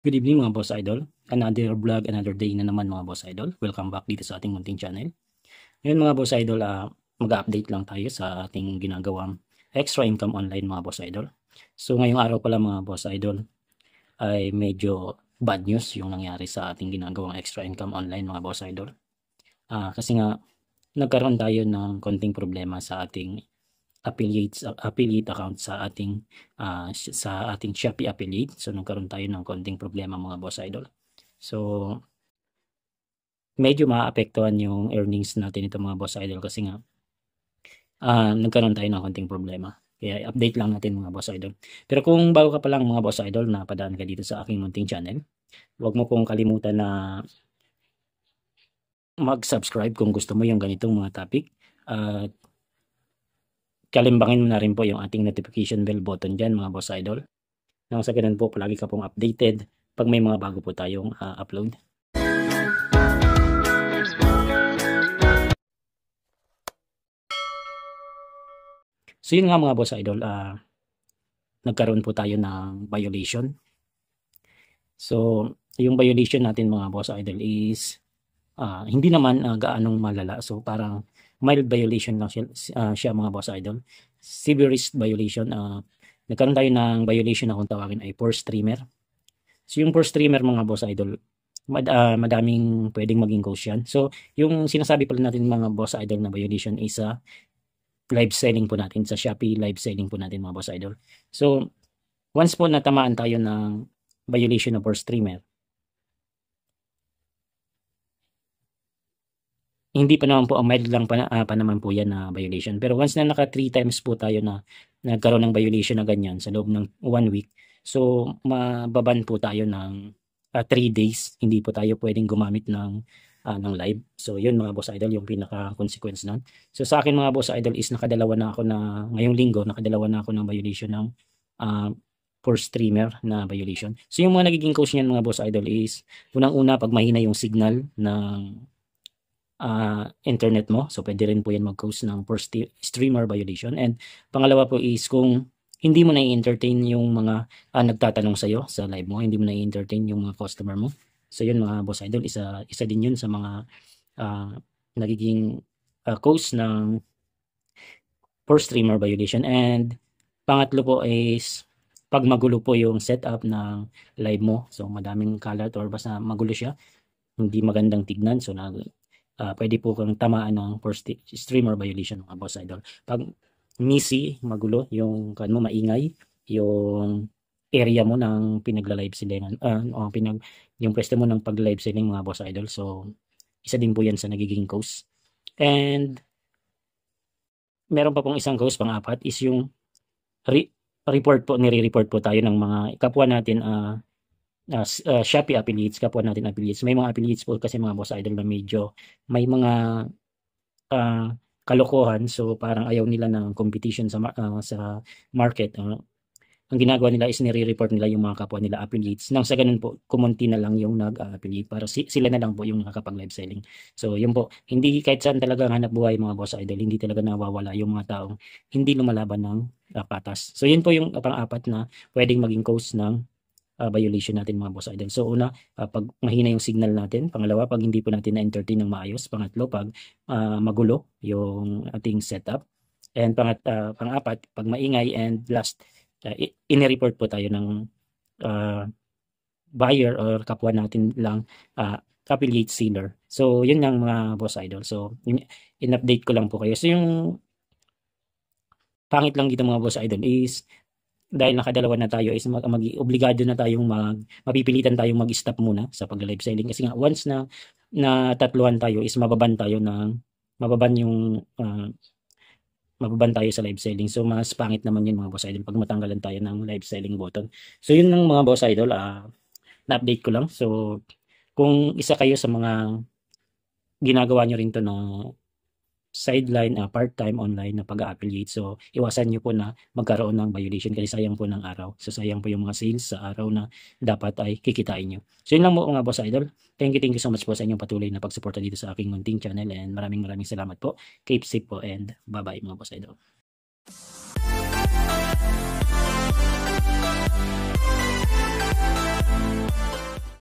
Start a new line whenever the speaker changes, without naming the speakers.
Good evening mga boss idol. Another vlog, another day na naman mga boss idol. Welcome back dito sa ating munting channel. Ngayon mga boss idol, mag-update lang tayo sa ating ginagawang extra income online mga boss idol. So ngayong araw pala mga boss idol ay medyo bad news yung nangyari sa ating ginagawang extra income online mga boss idol. Kasi nga nagkaroon tayo ng konting problema sa ating affiliate account sa ating Shopee affiliate. So nagkaroon tayo ng konting problema mga boss idol. So medyo maapektuhan yung earnings natin ito mga boss idol kasi nga nagkaroon tayo ng konting problema. Kaya update lang natin mga boss idol. Pero kung bago ka pa lang mga boss idol na padaan ka dito sa aking munting channel, huwag mo pong kalimutan na mag-subscribe kung gusto mo yung ganitong mga topic. Kalimbangin mo na rin po yung ating notification bell button dyan mga boss idol. Nang sa ganun po, palagi ka pong updated pag may mga bago po tayong upload. So yun nga mga boss idol, nagkaroon po tayo ng violation. So yung violation natin mga boss idol is hindi naman gaanong malala. So parang mild violation lang siya mga boss idol. Severest violation. Nagkaroon tayo ng violation na kung tawagin ay poor streamer. So yung poor streamer mga boss idol, madaming pwedeng maging cause yan. So yung sinasabi pala natin mga boss idol na violation is live selling po natin sa Shopee, live selling po natin mga boss idol. So once po natamaan tayo ng violation of poor streamer, hindi pa naman po, mild lang pa naman po yan na violation. Pero once na naka 3 times po tayo na nagkaroon ng violation na ganyan sa loob ng 1 week, so mababan po tayo ng 3 days. Hindi po tayo pwedeng gumamit ng live. So yun mga boss idol, yung pinaka-consequence nun. So sa akin mga boss idol is nakadalawa na ako ngayong linggo, nakadalawa na ako ng violation ng poor streamer na violation. So yung mga nagiging cause niyan mga boss idol is, unang-una pag mahina yung signal ng internet mo. So pwede rin po yan mag-cause ng poor streamer violation. And pangalawa po is kung hindi mo na-entertain yung mga nagtatanong sa'yo sa live mo, hindi mo na-entertain yung mga customer mo. So yun mga boss idol, isa din yun sa mga nagiging cause ng poor streamer violation. And pangatlo po is pag magulo po yung setup ng live mo. So madaming kalat or basta magulo siya, hindi magandang tignan. So pwede po kang tamaan ng poor streamer violation mga boss idol. Pag messy, magulo, yung kan mo maingay, yung area mo ng pinagla-live selling, yung pwesto mo ng pag-live selling mga boss idol. So isa din po yan sa nagiging cause. And meron pa pong isang cause, pang-apat, is yung nire-report po tayo ng mga kapwa natin Shopee affiliates, kapwa natin affiliates. May mga affiliates po kasi mga boss idol na medyo may mga kalokohan. So parang ayaw nila ng competition sa market. Ang ginagawa nila is nire-report nila yung mga kapwa nila affiliates. Nang sa ganun po, kumunti na lang yung nag-affiliate para sila na lang po yung nakakapag-live selling. So yun po, hindi kahit saan talaga hanap buhay mga boss idol, hindi talaga nawawala yung mga taong hindi lumalaban ng patas. So yun po yung pang-apat na pwedeng maging cause ng violation natin mga boss idol. So una, pag mahina yung signal natin. Pangalawa, pag hindi po natin na-entertain ng maayos. Pangatlo, pag magulo yung ating setup. And pang-apat, pag maingay. And last, ini-report po tayo ng buyer or kapwa natin lang affiliate seller. So yun lang mga boss idol. So in-update ko lang po kayo. So yung pangit lang dito mga boss idol is dahil nakadalawa na tayo is obligado na tayong mapipilitan tayong mag-stop muna sa pag-live selling kasi nga once na tatluhan tayo is mababan tayo sa live selling. So mas pangit naman yun mga boss idol pag matanggalan tayo ng live selling button. So yun lang mga boss idol, na-update ko lang. So kung isa kayo sa mga ginagawa nyo rin to na sideline, part-time online na pag-affiliate. So, iwasan nyo po na magkaroon ng violation kasi sayang po ng araw. So, sayang po yung mga sales sa araw na dapat ay kikitain nyo. So, yun lang po mga boss idol. Thank you so much po sa inyong patuloy na pagsuporta dito sa aking munting channel and maraming salamat po. Keep safe po and bye-bye mga boss idol.